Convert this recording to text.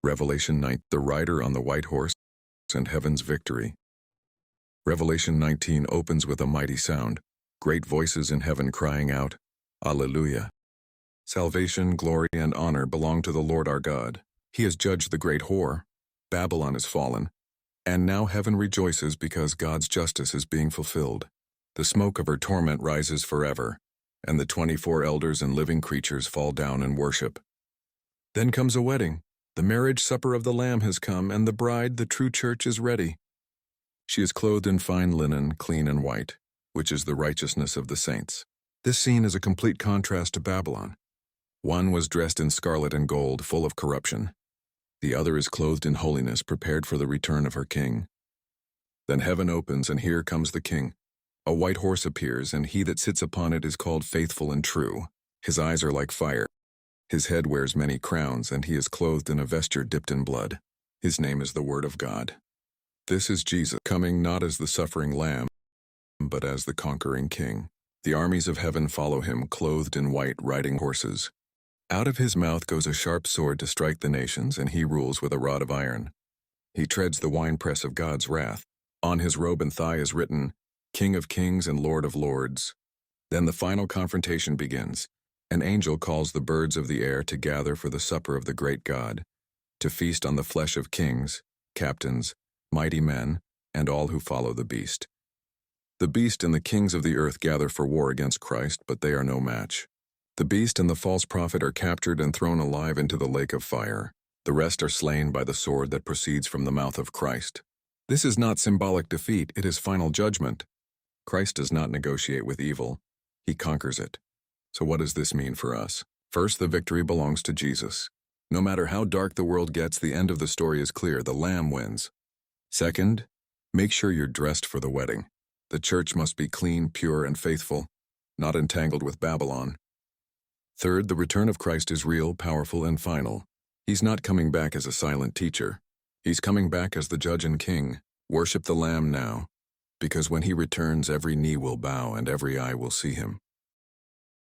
Revelation 9, the rider on the white horse and heaven's victory. Revelation 19 opens with a mighty sound, great voices in heaven crying out, Alleluia! Salvation, glory, and honor belong to the Lord our God. He has judged the great whore. Babylon is fallen. And now heaven rejoices because God's justice is being fulfilled. The smoke of her torment rises forever, and the 24 elders and living creatures fall down and worship. Then comes a wedding. The marriage supper of the Lamb has come, and the bride, the true church, is ready. She is clothed in fine linen, clean and white, which is the righteousness of the saints. This scene is a complete contrast to Babylon. One was dressed in scarlet and gold, full of corruption. The other is clothed in holiness, prepared for the return of her king. Then heaven opens, and here comes the king. A white horse appears, and he that sits upon it is called Faithful and True. His eyes are like fire. His head wears many crowns, and he is clothed in a vesture dipped in blood. His name is the Word of God. This is Jesus, coming not as the suffering Lamb, but as the conquering King. The armies of heaven follow him, clothed in white, riding horses. Out of his mouth goes a sharp sword to strike the nations, and he rules with a rod of iron. He treads the winepress of God's wrath. On his robe and thigh is written, King of Kings and Lord of Lords. Then the final confrontation begins. An angel calls the birds of the air to gather for the supper of the great God, to feast on the flesh of kings, captains, mighty men, and all who follow the beast. The beast and the kings of the earth gather for war against Christ, but they are no match. The beast and the false prophet are captured and thrown alive into the lake of fire. The rest are slain by the sword that proceeds from the mouth of Christ. This is not symbolic defeat, it is final judgment. Christ does not negotiate with evil, he conquers it. So what does this mean for us? First, the victory belongs to Jesus. No matter how dark the world gets, the end of the story is clear. The Lamb wins. Second, make sure you're dressed for the wedding. The church must be clean, pure, and faithful, not entangled with Babylon. Third, the return of Christ is real, powerful, and final. He's not coming back as a silent teacher. He's coming back as the judge and king. Worship the Lamb now, because when he returns, every knee will bow and every eye will see him.